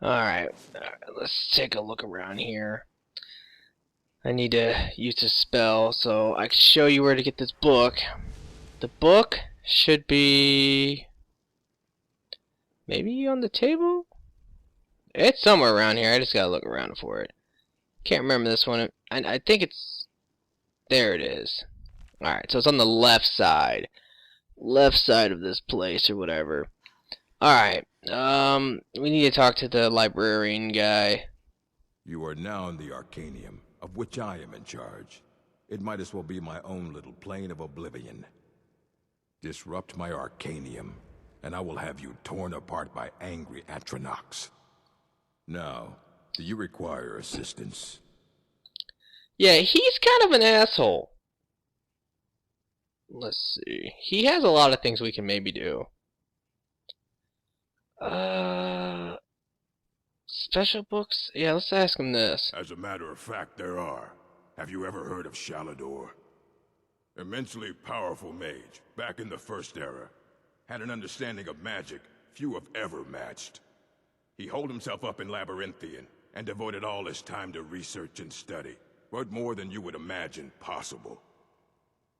Alright, let's take a look around here. I need to use a spell so I can show you where to get this book. The book should be maybe on the table? It's somewhere around here. I just gotta look around for it. Can't remember this one. I think it's... There it is. Alright, so it's on the left side. Left side of this place or whatever. Alright, we need to talk to the librarian guy. You are now in the Arcanium, of which I am in charge. It might as well be my own little plane of oblivion. Disrupt my Arcanium, and I will have you torn apart by angry Atronachs. Now, do you require assistance? Yeah, he's kind of an asshole. Let's see. He has a lot of things we can maybe do. Special books? Yeah, let's ask him this. As a matter of fact, there are. Have you ever heard of Shalador? Immensely powerful mage, back in the First Era. Had an understanding of magic few have ever matched. He holed himself up in Labyrinthian, and devoted all his time to research and study. But more than you would imagine possible.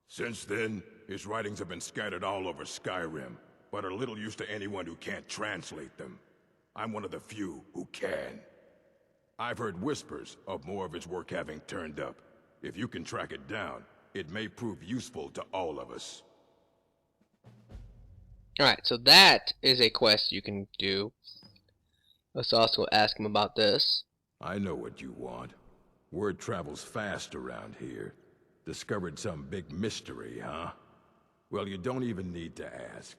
Since then, his writings have been scattered all over Skyrim, but are little use to anyone who can't translate them. I'm one of the few who can. I've heard whispers of more of his work having turned up. If you can track it down, it may prove useful to all of us. Alright, so that is a quest you can do. Let's also ask him about this. I know what you want. Word travels fast around here. Discovered some big mystery, huh? Well, you don't even need to ask.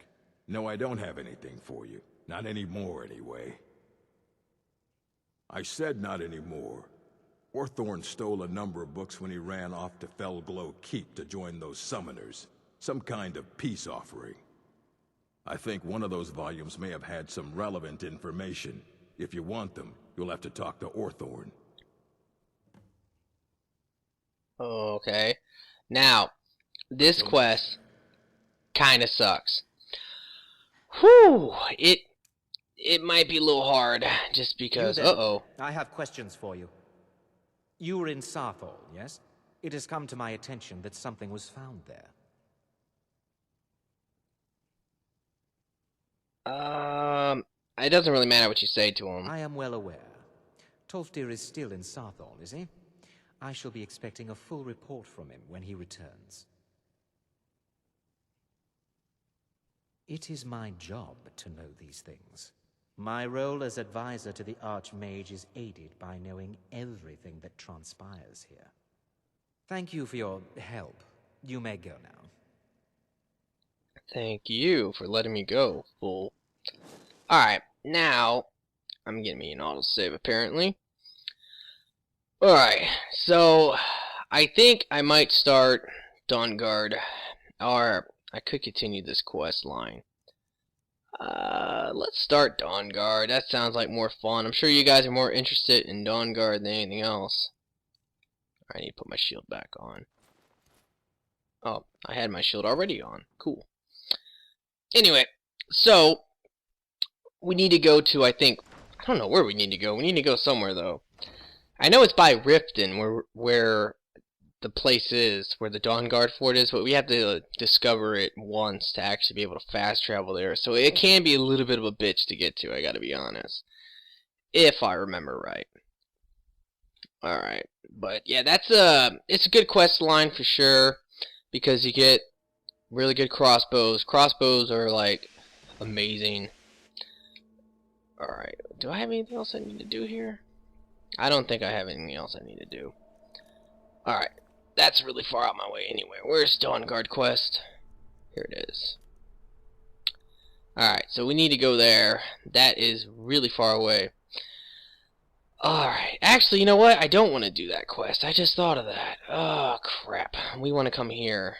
No, I don't have anything for you. Not anymore, anyway. I said not anymore. Orthorn stole a number of books when he ran off to Felglow Keep to join those summoners. Some kind of peace offering. I think one of those volumes may have had some relevant information. If you want them, you'll have to talk to Orthorn. Okay. Now, this quest kinda sucks. Whew! It might be a little hard, just because... Uh-oh. I have questions for you. You were in Sarthol, yes? It has come to my attention that something was found there. It doesn't really matter what you say to him. I am well aware. Tolfdir is still in Sarthol, is he? I shall be expecting a full report from him when he returns. It is my job to know these things. My role as advisor to the Archmage is aided by knowing everything that transpires here. Thank you for your help. You may go now. Thank you for letting me go, fool. Alright, now... I'm getting me an autosave, apparently. Alright, so... I think I might start Dawnguard. Or, I could continue this quest line. Let's start Dawnguard. That sounds like more fun. I'm sure you guys are more interested in Dawnguard than anything else. I need to put my shield back on. Oh, I had my shield already on. Cool. Anyway, so we need to go to, I think, I don't know where we need to go. We need to go somewhere, though. I know it's by Riften, where the place is, where the Dawnguard Fort is, but we have to discover it once to actually be able to fast travel there. So it can be a little bit of a bitch to get to, I gotta be honest. If I remember right. Alright, but yeah, it's a good quest line for sure, because you get really good crossbows. Crossbows are, like, amazing. Alright, do I have anything else I need to do here? I don't think I have anything else I need to do. Alright, that's really far out my way anyway. Where's Dawnguard quest? Here it is. Alright, so we need to go there. That is really far away. Alright, actually, you know what? I don't want to do that quest. I just thought of that. Oh, crap. We want to come here.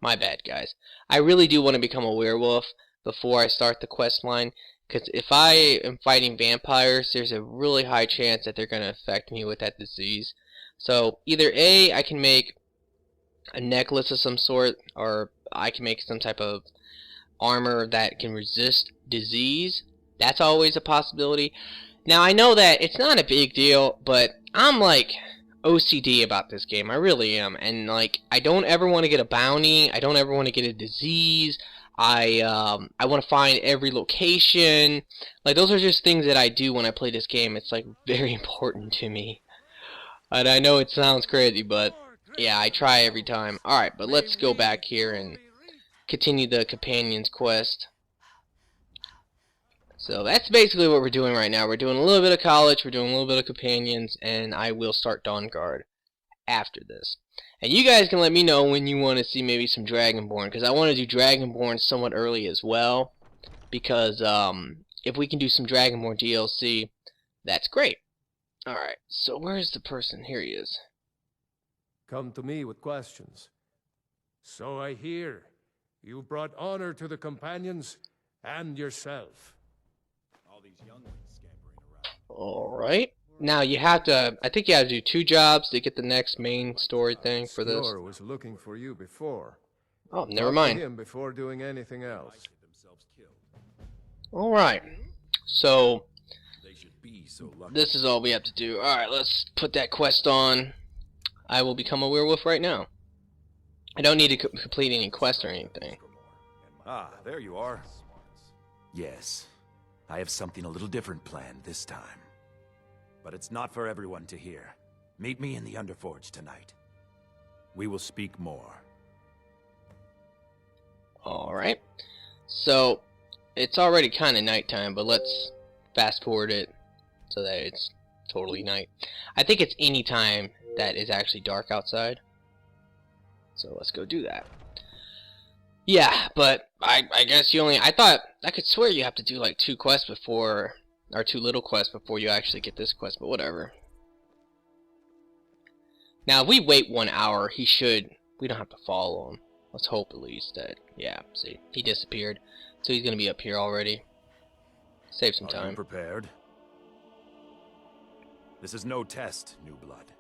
My bad, guys. I really do want to become a werewolf before I start the quest line, because if I am fighting vampires, there's a really high chance that they're going to affect me with that disease. So, either A, I can make a necklace of some sort, or I can make some type of armor that can resist disease. That's always a possibility. Now I know that it's not a big deal, but I'm like OCD about this game. I really am. And like, I don't ever want to get a bounty. I don't ever want to get a disease. I want to find every location. Like, those are just things that I do when I play this game. It's like very important to me. And I know it sounds crazy, but yeah, I try every time. Alright, but let's go back here and continue the companion's quest. So that's basically what we're doing right now. We're doing a little bit of college, we're doing a little bit of companions, and I will start Dawnguard after this. And you guys can let me know when you want to see maybe some Dragonborn, because I want to do Dragonborn somewhat early as well. Because if we can do some Dragonborn DLC, that's great. Alright, so where's the person? Here he is. Come to me with questions. So I hear. You brought honor to the companions and yourself. Alright. Now you have to, I think you have to do 2 jobs to get the next main story thing for this. Snore was looking for you before. Oh, never Talk mind. to him before doing anything else. Alright. So, this is all we have to do. Alright, let's put that quest on. I will become a werewolf right now. I don't need to complete any quest or anything. Ah, there you are. Yes, I have something a little different planned this time. But it's not for everyone to hear. Meet me in the Underforge tonight. We will speak more. Alright. So, it's already kind of nighttime, but let's fast forward it so that it's totally night. I think it's any time that is actually dark outside. So let's go do that. Yeah, but I guess you only, I could swear you have to do like 2 quests before, or 2 little quests before you actually get this quest, but whatever. Now if we wait 1 hour, we don't have to follow him. Let's hope at least that, yeah, see, he disappeared. So he's gonna be up here already. Save some time. Are you prepared? This is no test, new blood.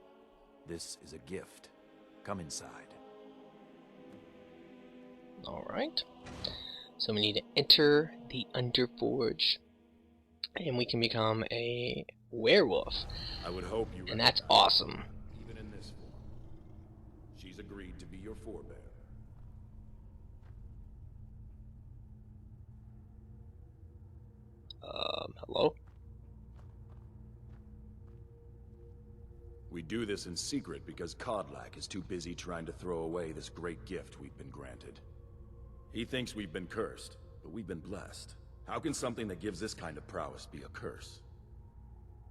This is a gift. Come inside. Alright. So we need to enter the Underforge. And we can become a werewolf. I would hope you. And that's awesome. Even in this form, she's agreed to be your forebear. Hello? We do this in secret because Kodlak is too busy trying to throw away this great gift we've been granted. He thinks we've been cursed, but we've been blessed. How can something that gives this kind of prowess be a curse?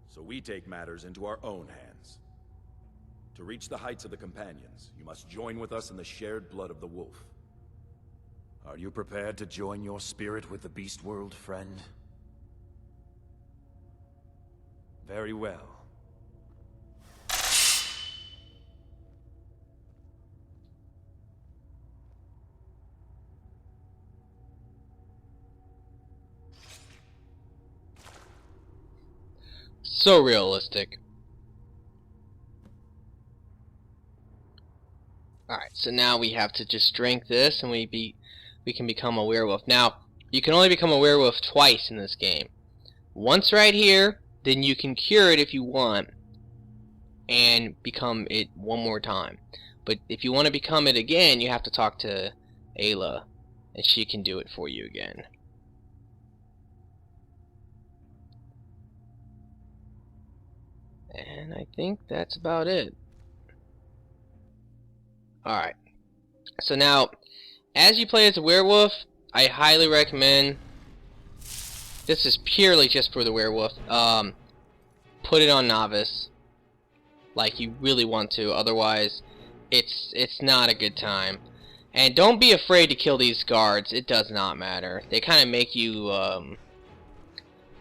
So we take matters into our own hands. To reach the heights of the Companions, you must join with us in the shared blood of the wolf. Are you prepared to join your spirit with the beast world, friend? Very well. So realistic. Alright, so now we have to just drink this and we can become a werewolf. Now, you can only become a werewolf twice in this game. Once right here, then you can cure it if you want and become it 1 more time. But if you want to become it again, you have to talk to Ayla and she can do it for you again. And I think that's about it. Alright. So now, as you play as a werewolf, I highly recommend, this is purely just for the werewolf, put it on novice. Like you really want to, otherwise it's not a good time. And don't be afraid to kill these guards, it does not matter. They kind of make you, well,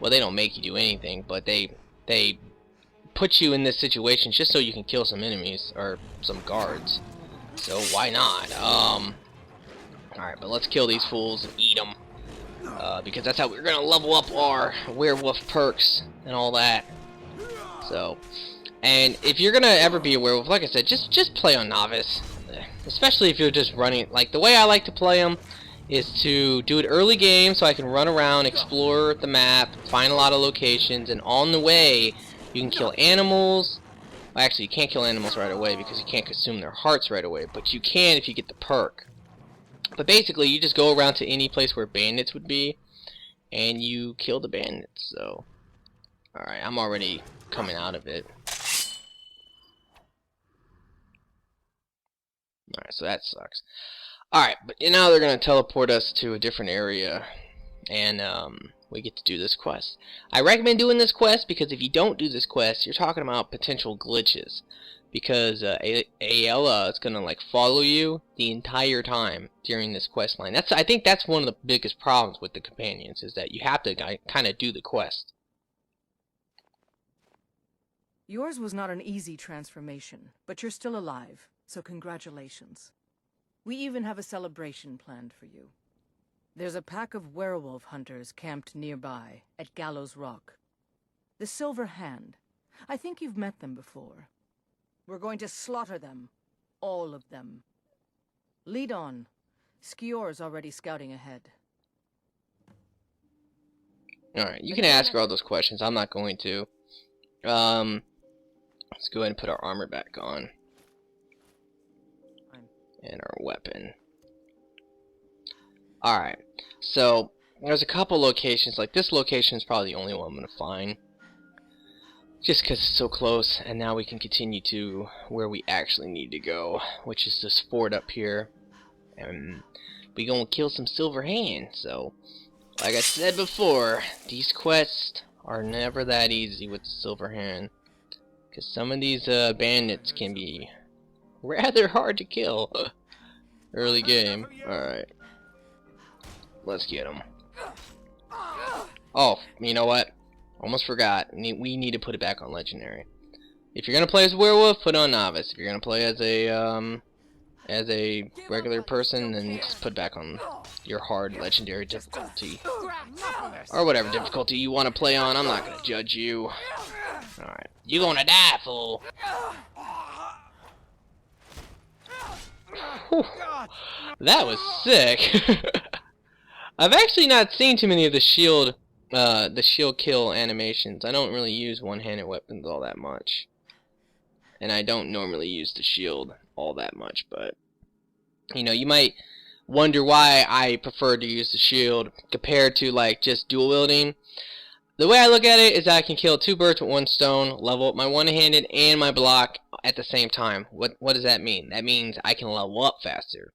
they don't make you do anything, but they put you in this situation just so you can kill some enemies or some guards. So why not? Alright, but let's kill these fools and eat them. Because that's how we're gonna level up our werewolf perks and all that. So, and if you're gonna ever be a werewolf, like I said, just play on novice. Especially if you're just running. Like the way I like to play them is to do it early game so I can run around, explore the map, find a lot of locations, and on the way you can kill animals. Well, actually, you can't kill animals right away because you can't consume their hearts right away, but you can if you get the perk. But basically, you just go around to any place where bandits would be, and you kill the bandits. So, alright, I'm already coming out of it. Alright, so that sucks. Alright, but now they're going to teleport us to a different area, and we get to do this quest. I recommend doing this quest because if you don't do this quest, you're talking about potential glitches. Because Ayala is going to like follow you the entire time during this quest line. I think that's one of the biggest problems with the companions, is that you have to kind of do the quest. Yours was not an easy transformation, but you're still alive, so congratulations. We even have a celebration planned for you. There's a pack of werewolf hunters camped nearby, at Gallows Rock. The Silver Hand. I think you've met them before. We're going to slaughter them. All of them. Lead on. Skior's already scouting ahead. Alright, you can ask her all those questions. I'm not going to. Let's go ahead and put our armor back on. And our weapon. Alright, so there's a couple locations. Like this location is probably the only one I'm going to find. Just because it's so close, and now we can continue to where we actually need to go, which is this fort up here. And we gonna kill some Silver Hand. So, like I said before, these quests are never that easy with the Silver Hand. Because some of these bandits can be rather hard to kill early game. Alright. Let's get them. Oh, you know what? Almost forgot. We need to put it back on Legendary. If you're going to play as a werewolf, put on Novice. If you're going to play as a regular person, then just put back on your hard Legendary difficulty. Or whatever difficulty you want to play on. I'm not going to judge you. Alright. You gonna die, fool. Whew. That was sick. I've actually not seen too many of the shield kill animations. I don't really use one-handed weapons all that much. And I don't normally use the shield all that much, but you know, you might wonder why I prefer to use the shield compared to like just dual wielding. The way I look at it is I can kill two birds with one stone, level up my one-handed and my block at the same time. What does that mean? That means I can level up faster.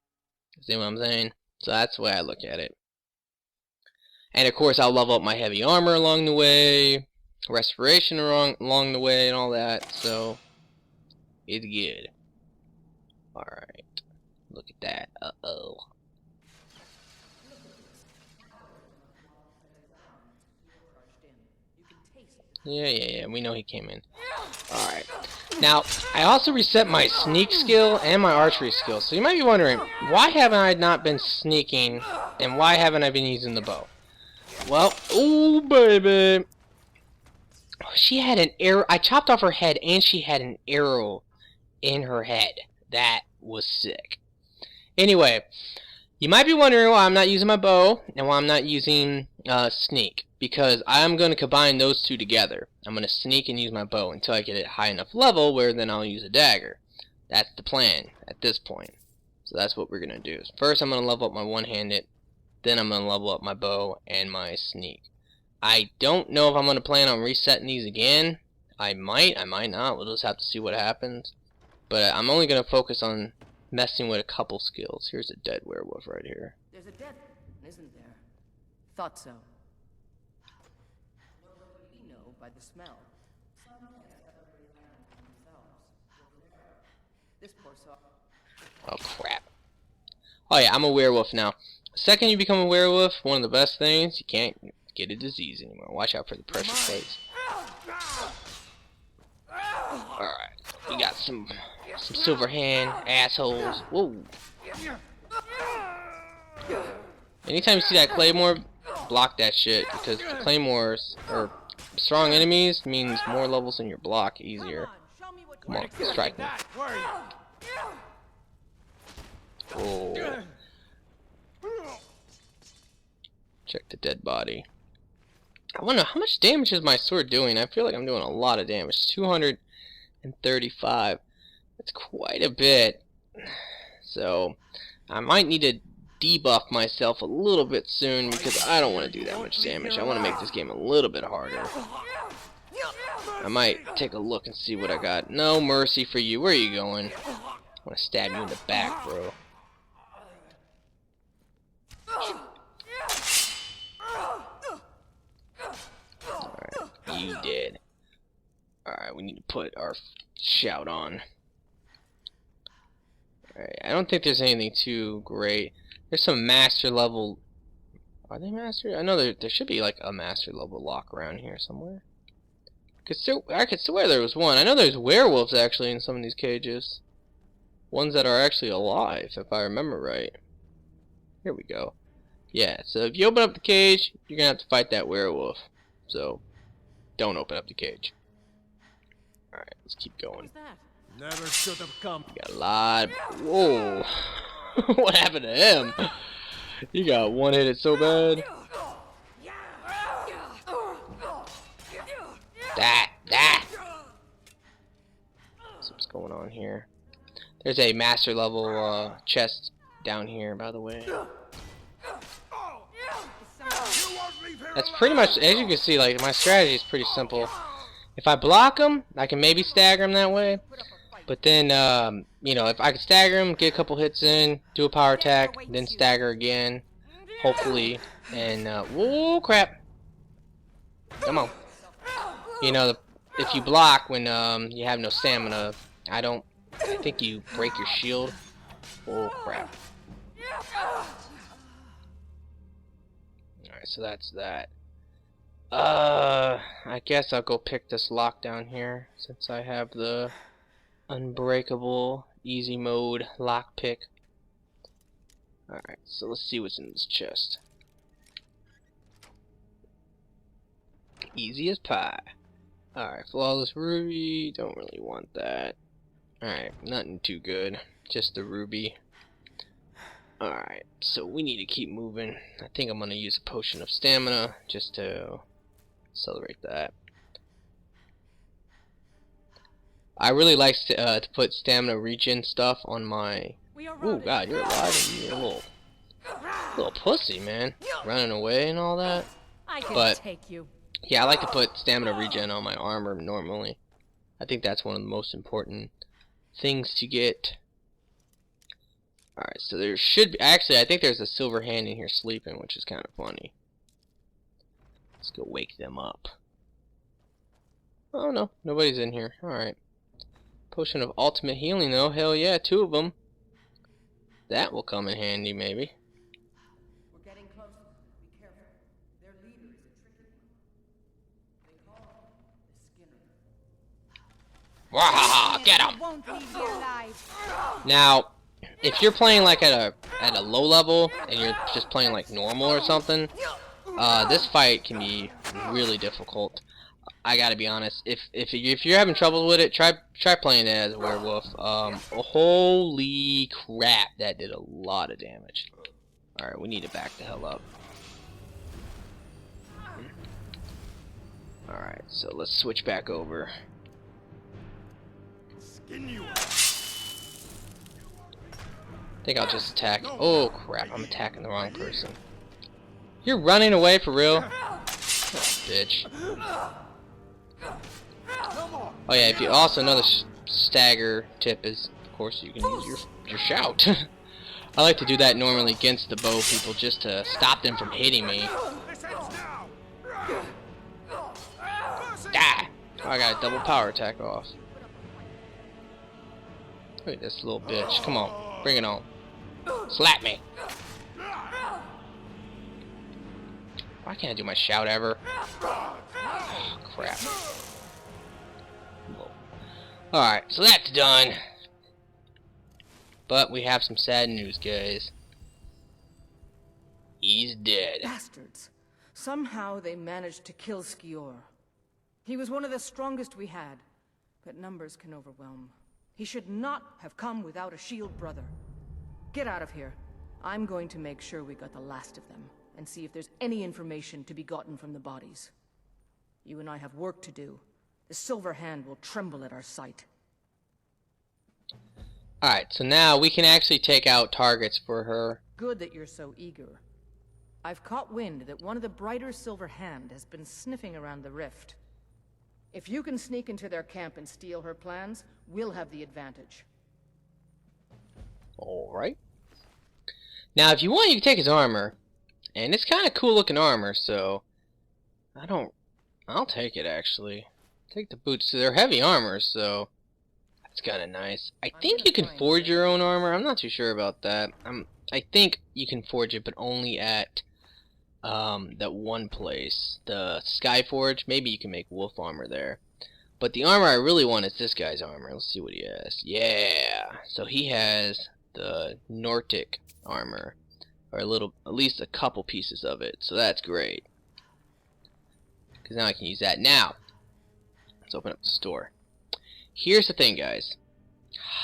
See what I'm saying? So that's the way I look at it. And of course I'll level up my heavy armor along the way, respiration along the way and all that, so it's good. Alright. Look at that. Uh-oh. Yeah, we know he came in. Alright. Now, I also reset my sneak skill and my archery skill. So you might be wondering, why haven't I not been sneaking, and why haven't I been using the bow? Well, ooh, baby. She had an arrow. I chopped off her head, and she had an arrow in her head. That was sick. Anyway, you might be wondering why I'm not using my bow, and why I'm not using sneak. Because I'm going to combine those two together. I'm going to sneak and use my bow until I get it high enough level where then I'll use a dagger. That's the plan at this point. So that's what we're going to do. First I'm going to level up my one-handed. Then I'm going to level up my bow and my sneak. I don't know if I'm going to plan on resetting these again. I might not. We'll just have to see what happens. But I'm only going to focus on messing with a couple skills. Here's a dead werewolf right here. There's a dead one, isn't there? Thought so. We know by the smell. This poor soul. Oh crap. Oh yeah, I'm a werewolf now. The second you become a werewolf, one of the best things, you can't get a disease anymore. Watch out for the pressure plates. Alright, we got some Silver Hand assholes. Whoa. Anytime you see that claymore, block that shit, because the claymores or strong enemies means more levels in your block easier. Come on, strike me. Oh. Check the dead body. I wonder how much damage is my sword doing. I feel like I'm doing a lot of damage. 235. That's quite a bit. So I might need to debuff myself a little bit soon because I don't want to do that much damage. I want to make this game a little bit harder. I might take a look and see what I got. No mercy for you. Where are you going? I want to stab you in the back, bro. Alright, you did. Alright, we need to put our shout on. Alright, I don't think there's anything too great. There's some master level. Are they master? I know there should be like a master level lock around here somewhere. I could swear there was one. I know there's werewolves actually in some of these cages. Ones that are actually alive, if I remember right. Here we go. Yeah, so if you open up the cage, you're gonna have to fight that werewolf. So, don't open up the cage. Alright, let's keep going. Never should have come. Got a lot. Whoa. What happened to him? He got one-hitted so bad. That. So what's going on here? There's a master level chest down here, by the way. That's pretty much, as you can see, like my strategy is pretty simple. If I block them, I can maybe stagger them that way. But then, you know, if I can stagger them, get a couple hits in, do a power attack, then stagger again, hopefully, and whoa, crap! Come on. You know, if you block when you have no stamina, I think you break your shield. Oh crap! Alright, so that's that. I guess I'll go pick this lock down here since I have the unbreakable easy mode lockpick. Alright, so let's see what's in this chest. Easy as pie. Alright, flawless ruby, don't really want that. Alright, nothing too good, just the ruby. Alright, so we need to keep moving. I think I'm gonna use a potion of stamina just to accelerate that. I really like to put stamina regen stuff on my... Ooh, God, you're alive and you're a little pussy, man. Running away and all that. But, yeah, I like to put stamina regen on my armor normally. I think that's one of the most important things to get. Alright, so there should be... Actually, I think there's a silver hand in here sleeping, which is kind of funny. Let's go wake them up. Oh, no. Nobody's in here. Alright. Potion of ultimate healing, though. Hell yeah, 2 of them. That will come in handy, maybe. We're getting closer. Be careful. Their leader is a tricky one. They call him the Skinner. Wahaha! Get him! Won't leave here alive. Now, if you're playing like at a low level and you're just playing like normal or something, this fight can be really difficult. I gotta be honest. If you're having trouble with it, try playing it as a werewolf. Holy crap, that did a lot of damage. All right, we need to back the hell up. All right, so let's switch back over. I think I'll just attack. Oh crap, I'm attacking the wrong person. You're running away for real? Oh, bitch. Oh yeah, if you also another stagger tip is, of course, you can use your shout. I like to do that normally against the bow people just to stop them from hitting me. Die! Oh, I got a double power attack off. Look at this little bitch. Come on, bring it on. Slap me. Why can't I do my shout ever? Oh, crap. Alright, so that's done. But we have some sad news, guys. He's dead. Bastards. Somehow they managed to kill Skior. He was one of the strongest we had, but numbers can overwhelm. He should not have come without a shield brother. Get out of here. I'm going to make sure we got the last of them. and see if there's any information to be gotten from the bodies. You and I have work to do. The Silver Hand will tremble at our sight. Alright, so now we can actually take out targets for her. Good that you're so eager. I've caught wind that one of the brighter Silver Hand has been sniffing around the rift. If you can sneak into their camp and steal her plans, we'll have the advantage. Alright. Now, if you want, you can take his armor. And it's kind of cool looking armor, so... I'll take it, actually. Take the boots. So they're heavy armor, so... That's kind of nice. I think you can forge your own armor. I'm not too sure about that. I think you can forge it, but only at... that one place, the Skyforge. Maybe you can make wolf armor there, but the armor I really want is this guy's armor. Let's see what he has. Yeah, so he has the Nordic armor, or at least a couple pieces of it, so that's great, because now I can use that. Now let's open up the store. Here's the thing, guys,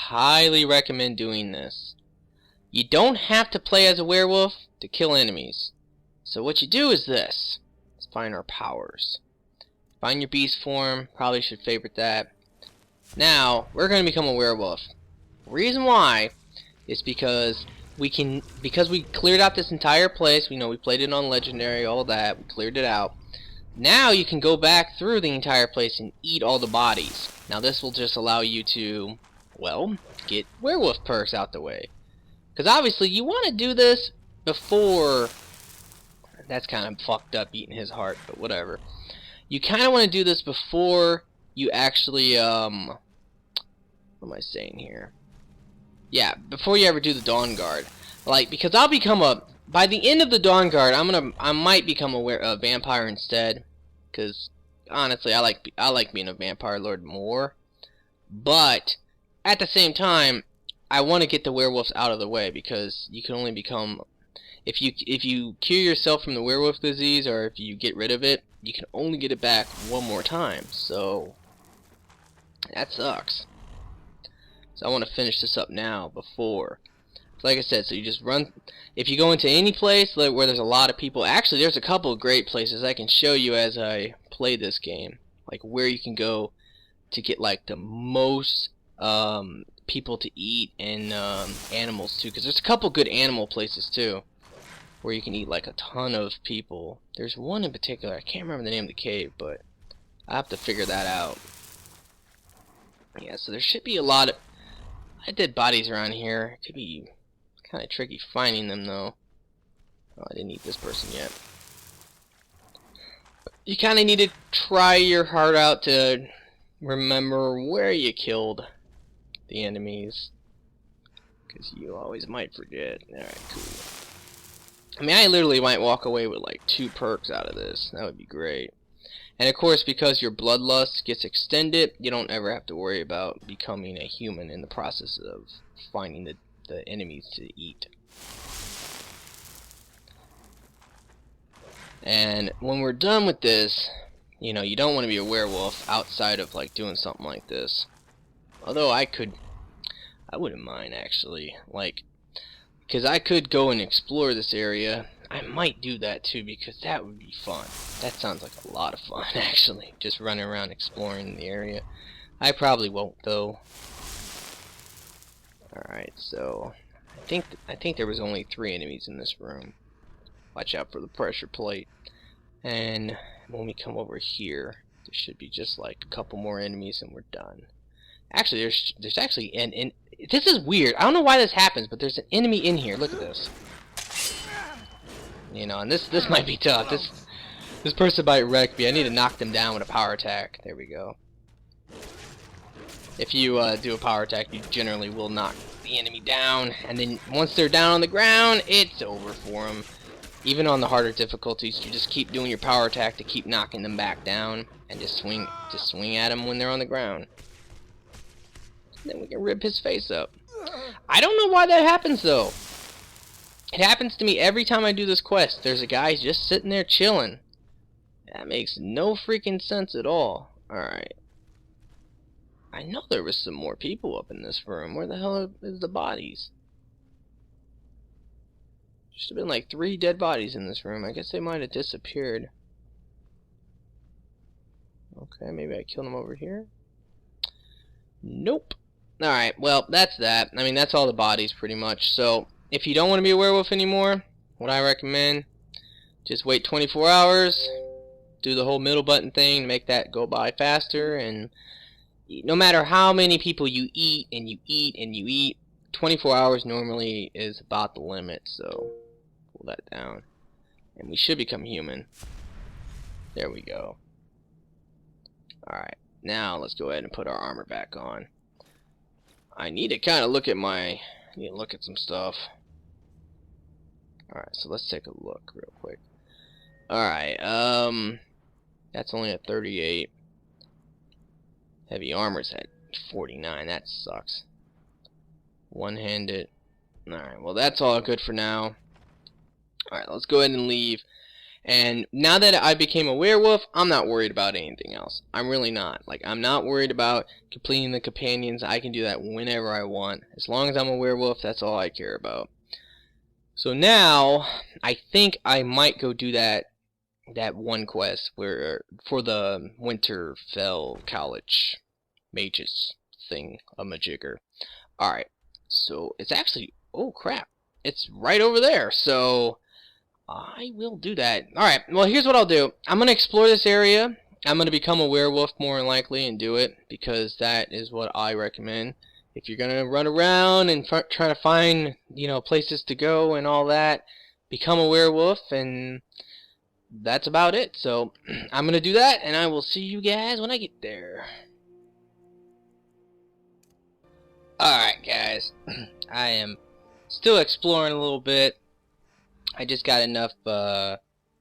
highly recommend doing this. You don't have to play as a werewolf to kill enemies. So what you do is this. Let's find our powers. Find your beast form. Probably should favorite that. Now, we're going to become a werewolf. Reason why is because we cleared out this entire place. We played it on Legendary, all that. We cleared it out. Now you can go back through the entire place and eat all the bodies. Now this will just allow you to, well, get werewolf perks out the way. Because obviously you want to do this before... That's kind of fucked up, eating his heart, but whatever. You kind of want to do this before you actually, what am I saying here? Yeah, before you ever do the Dawn Guard. Like, because I'll become by the end of the Dawn Guard, I might become a vampire instead. Because, honestly, I like being a vampire lord more. But, at the same time, I want to get the werewolves out of the way, because you can only become... If you cure yourself from the werewolf disease, or if you get rid of it, you can only get it back one more time. So that sucks. So I want to finish this up now before. Like I said, so you just run. If you go into any place where there's a lot of people, actually there's a couple of great places I can show you as I play this game, like where you can go to get like the most people to eat and animals too, because there's a couple good animal places too, where you can eat like a ton of people. There's one in particular, I can't remember the name of the cave, but I have to figure that out. Yeah, so there should be a lot of dead bodies around here. It could be kind of tricky finding them though. Oh, I didn't eat this person yet. You kind of need to try your heart out to remember where you killed the enemies, because you always might forget. Alright, cool. I mean, I literally might walk away with like 2 perks out of this. That would be great. And of course, because your bloodlust gets extended, you don't ever have to worry about becoming a human in the process of finding the enemies to eat. And when we're done with this, you know, you don't want to be a werewolf outside of like doing something like this. Although I wouldn't mind actually, like, because I could go and explore this area. I might do that too, because that would be fun. That sounds like a lot of fun actually, just running around exploring the area. I probably won't though. Alright, so I think there was only 3 enemies in this room. Watch out for the pressure plate. And when we come over here, there should be just like a couple more enemies and we're done. Actually, there's actually an this is weird. I don't know why this happens, but there's an enemy in here. Look at this. You know, and this might be tough. This person might wreck me. I need to knock them down with a power attack. There we go. If you do a power attack, you generally will knock the enemy down, and then once they're down on the ground, it's over for them. Even on the harder difficulties, you just keep doing your power attack to keep knocking them back down, and just swing at them when they're on the ground. Then we can rip his face up. I don't know why that happens though. It happens to me every time I do this quest. There's a guy just sitting there chilling. That makes no freaking sense at all. Alright. I know there was some more people up in this room. Where the hell is the bodies? Should have been like 3 dead bodies in this room. I guess they might have disappeared. Okay, maybe I killed them over here. Nope. Alright, well, that's that. I mean, that's all the bodies pretty much. So, if you don't want to be a werewolf anymore, what I recommend, just wait 24 hours, do the whole middle button thing, make that go by faster, and no matter how many people you eat, and you eat, and you eat, 24 hours normally is about the limit, so pull that down. And we should become human. There we go. Alright, now let's go ahead and put our armor back on. I need to kind of look at some stuff. Alright, so let's take a look real quick. Alright, that's only a 38. Heavy armor's at 49, that sucks. One-handed. Alright, well that's all good for now. Alright, let's go ahead and leave. And now that I became a werewolf, I'm not worried about anything else. I'm really not. Like, I'm not worried about completing the companions. I can do that whenever I want. As long as I'm a werewolf, that's all I care about. So now, I think I might go do that one quest where for the Winterfell College mages thing, a majigger. Alright, so it's actually, oh crap, it's right over there, so I will do that. Alright, well here's what I'll do. I'm going to explore this area. I'm going to become a werewolf more than likely and do it, because that is what I recommend. If you're going to run around and try to find, you know, places to go and all that, become a werewolf, and that's about it. So I'm going to do that, and I will see you guys when I get there. Alright guys, I am still exploring a little bit. I just got enough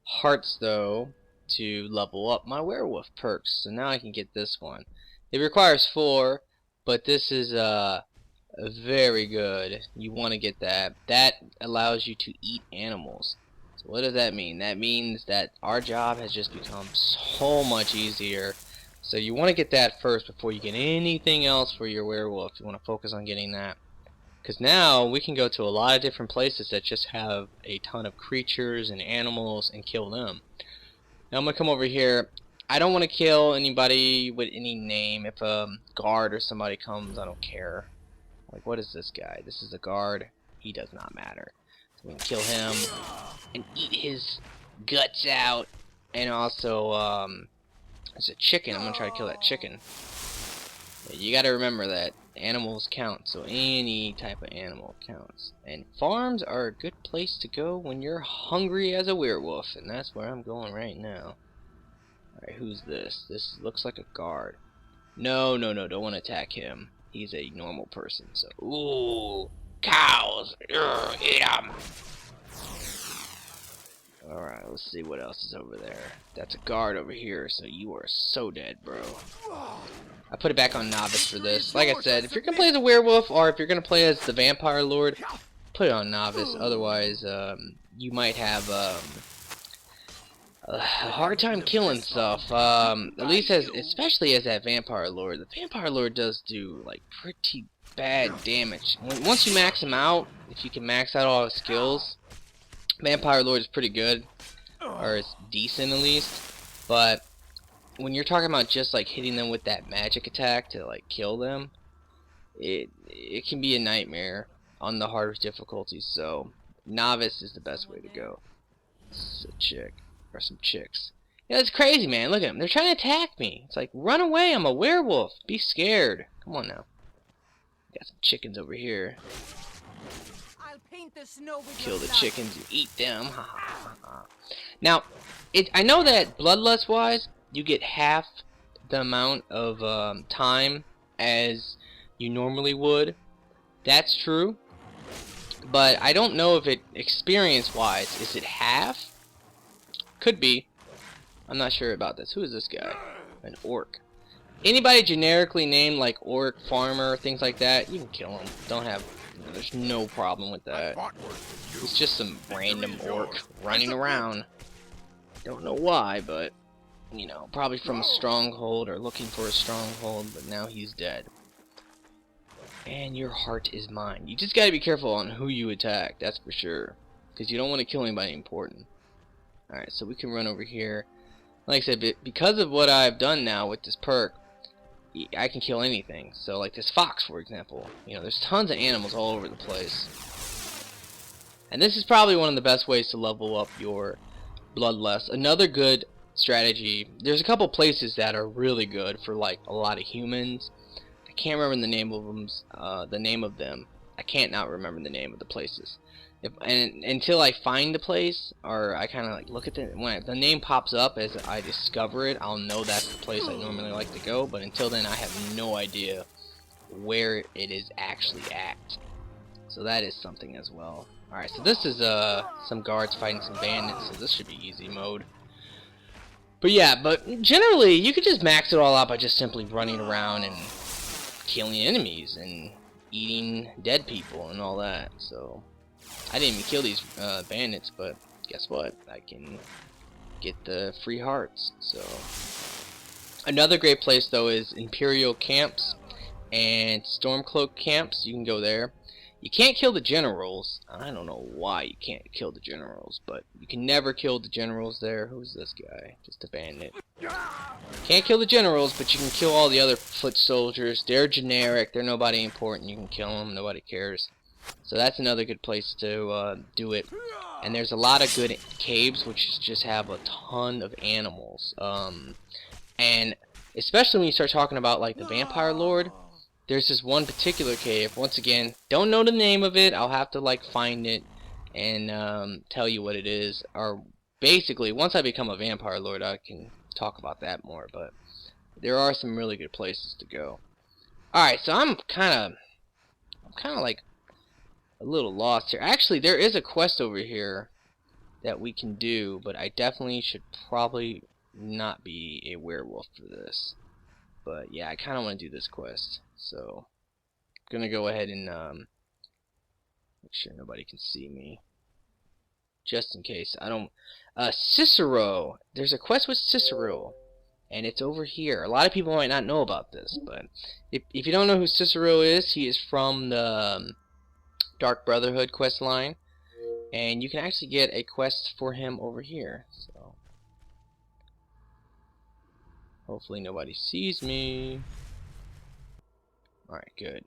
hearts though to level up my werewolf perks, so now I can get this one. It requires 4, but this is very good. You want to get that. That allows you to eat animals. So what does that mean? That means that our job has just become so much easier. So you want to get that first before you get anything else for your werewolf. You want to focus on getting that. Because now we can go to a lot of different places that just have a ton of creatures and animals and kill them. Now I'm going to come over here. I don't want to kill anybody with any name. If a guard or somebody comes, I don't care. Like, what is this guy? This is a guard. He does not matter. So we can kill him and eat his guts out. And also, there's a chicken. I'm going to try to kill that chicken. You got to remember that animals count, so any type of animal counts. And farms are a good place to go when you're hungry as a werewolf, and that's where I'm going right now. Alright, who's this? This looks like a guard. No, don't want to attack him. He's a normal person, so... Ooh, cows! Urgh, eat them! Alright, let's see what else is over there. That's a guard over here, so you are so dead, bro. I put it back on novice for this. Like I said, if you're gonna play as a werewolf, or if you're gonna play as the vampire lord, put it on novice. Otherwise, you might have a hard time killing stuff. At least especially as that vampire lord. The vampire lord does do like pretty bad damage. Once you max him out, if you can max out all his skills, vampire lord is pretty good, or it's decent at least. But when you're talking about just like hitting them with that magic attack to like kill them, it can be a nightmare on the hardest difficulties. So novice is the best way to go. This is a chick, or some chicks. Yeah, that's crazy, man. Look at them. They're trying to attack me. It's like, run away. I'm a werewolf. Be scared. Come on now. Got some chickens over here. I'll paint the snow with Kill your the blood. chickens and eat them. Now, I know that bloodlust wise, you get half the amount of time as you normally would. That's true. But I don't know if it, experience wise, is it half? Could be. I'm not sure about this. Who is this guy? An orc. Anybody generically named like orc, farmer, things like that, you can kill him. There's no problem with that. It's just some random orc running around. Don't know why, but you know, probably from a stronghold or looking for a stronghold, but now he's dead. And your heart is mine. You just gotta be careful on who you attack, that's for sure. because you don't want to kill anybody important. Alright, so we can run over here. Like I said, because of what I've done now with this perk, I can kill anything. So like this fox, for example. You know, there's tons of animals all over the place. And this is probably one of the best ways to level up your bloodlust. Another good strategy, there's a couple places that are really good for like a lot of humans. I can't remember the name of them. I can't not remember the name of the places. Until I find the place, or I kind of like look at when the name pops up as I discover it, I'll know that's the place I normally like to go. But until then, I have no idea where it is actually at. So that is something as well. Alright, so this is some guards fighting some bandits, so this should be easy mode. But yeah, but generally, you could just max it all out by just simply running around and killing enemies and eating dead people and all that. So I didn't even kill these bandits, but guess what? I can get the free hearts. So another great place though is Imperial camps and Stormcloak camps. You can go there. You can't kill the generals. I don't know why you can't kill the generals, but you can never kill the generals there. Who's this guy? Just a bandit. Can't kill the generals, but you can kill all the other foot soldiers. They're generic. They're nobody important. You can kill them. Nobody cares. So that's another good place to do it. And there's a lot of good caves which just have a ton of animals. And especially when you start talking about like the Vampire Lord, there's this one particular cave. Once again, don't know the name of it. I'll have to like find it and tell you what it is. Or basically, once I become a Vampire Lord, I can talk about that more. But there are some really good places to go. All right, so I'm kind of like a little lost here. Actually, there is a quest over here that we can do, but I definitely should probably not be a werewolf for this. But yeah, I kind of want to do this quest, so I'm gonna go ahead and make sure nobody can see me, just in case I don't. Cicero. There's a quest with Cicero, and it's over here. A lot of people might not know about this, but if you don't know who Cicero is, he is from the Dark Brotherhood quest line, and you can actually get a quest for him over here. So hopefully nobody sees me. Alright, good.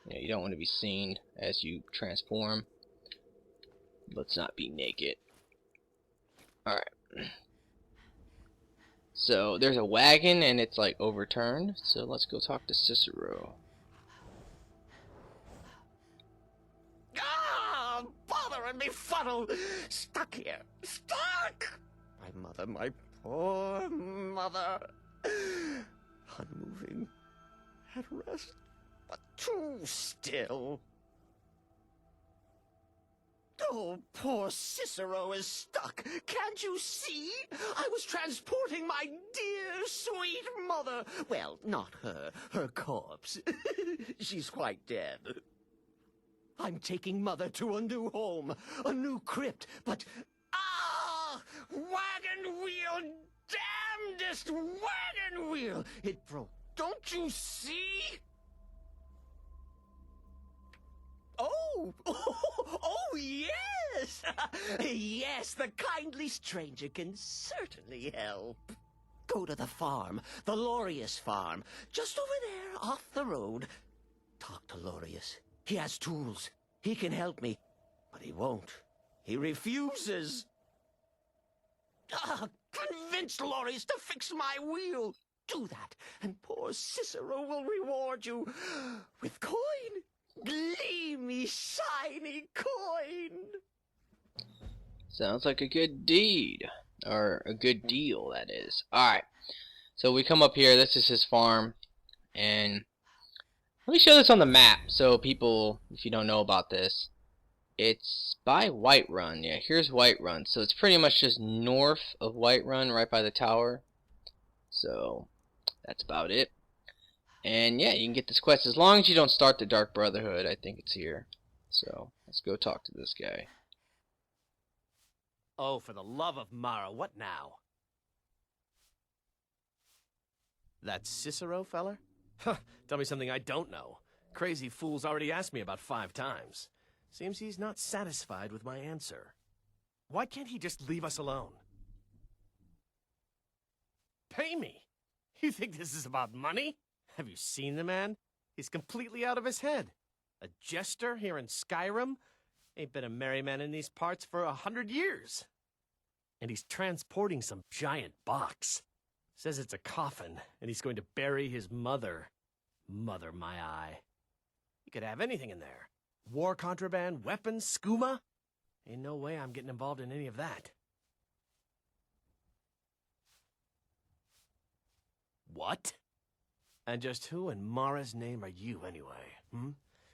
Yeah, you don't want to be seen as you transform. Let's not be naked. Alright. So there's a wagon and it's like overturned, so let's go talk to Cicero. Ah, bother and befuddle! Stuck here. Stuck! My poor mother. Unmoving. At rest, but too still. Oh, poor Cicero is stuck. Can't you see? I was transporting my dear, sweet mother. Well, not her. Her corpse. She's quite dead. I'm taking Mother to a new home, a new crypt, but... Ah! Wagon wheel! Damnedest wagon wheel! It broke. Don't you see? Oh! Oh, yes! Yes, the kindly stranger can certainly help. Go to the farm, the Lorius farm, just over there off the road. Talk to Lorius. He has tools. He can help me. But he won't. He refuses. Convince Lorius to fix my wheel. Do that, and poor Cicero will reward you with coin. Gleamy, shiny coin. Sounds like a good deed. Or a good deal, that is. Alright. So we come up here. This is his farm. And let me show this on the map so people, if you don't know about this, it's by Whiterun. Yeah, here's Whiterun. So it's pretty much just north of Whiterun, right by the tower. So that's about it. And yeah, you can get this quest as long as you don't start the Dark Brotherhood. I think it's here. So let's go talk to this guy. Oh, for the love of Mara, what now? That Cicero feller? Huh, tell me something I don't know. Crazy fool's already asked me about 5 times. Seems he's not satisfied with my answer. Why can't he just leave us alone? Pay me? You think this is about money? Have you seen the man? He's completely out of his head. A jester here in Skyrim? Ain't been a merry man in these parts for 100 years. And he's transporting some giant box. Says it's a coffin, and he's going to bury his mother. Mother, my eye. You could have anything in there. War contraband, weapons, skooma. Ain't no way I'm getting involved in any of that. What? And just who in Mara's name are you, anyway?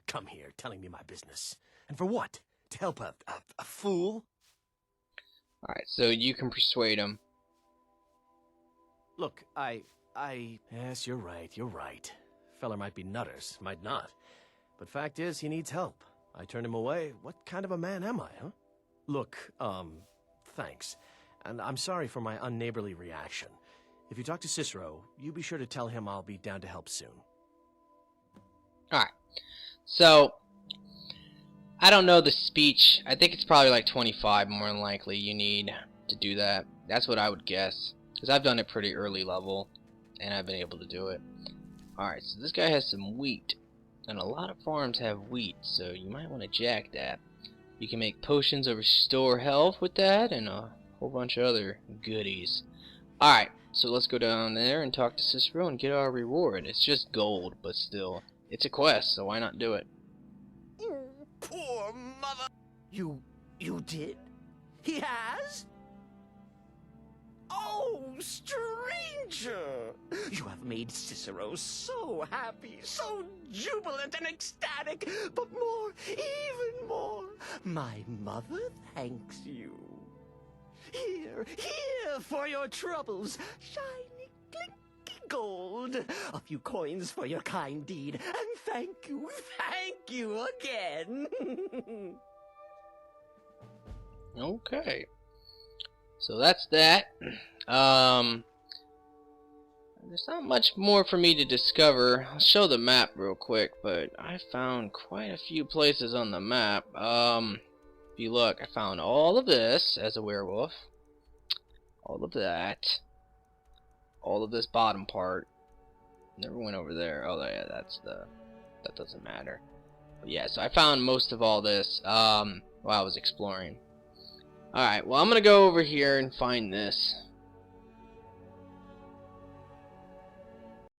Come here, telling me my business. And for what? To help a fool? Alright, so you can persuade him. Look, Yes, you're right. Feller might be nutters, might not. But fact is, he needs help. I turned him away. What kind of a man am I, huh? Look, thanks. And I'm sorry for my unneighborly reaction. If you talk to Cicero, you be sure to tell him I'll be down to help soon. Alright, so I don't know the speech. I think it's probably like 25 more than likely you need to do that. That's what I would guess, because I've done it pretty early level and I've been able to do it. Alright, so this guy has some wheat, and a lot of farms have wheat, so you might want to jack that. You can make potions of restore health with that and a whole bunch of other goodies. Alright, so let's go down there and talk to Cicero and get our reward. It's just gold, but still, it's a quest, so why not do it? Poor mother. You did? He has? Oh, stranger! You have made Cicero so happy, so jubilant and ecstatic, but more, even more, my mother thanks you. Here for your troubles, shiny, clinky gold, a few coins for your kind deed, and thank you again. Okay. So that's that. There's not much more for me to discover. I'll show the map real quick, but I found quite a few places on the map. If you look, I found all of this as a werewolf. All of that. All of this bottom part. Never went over there. Oh yeah, that doesn't matter. But yeah, so I found most of all this while I was exploring. Alright, well I'm gonna go over here and find this.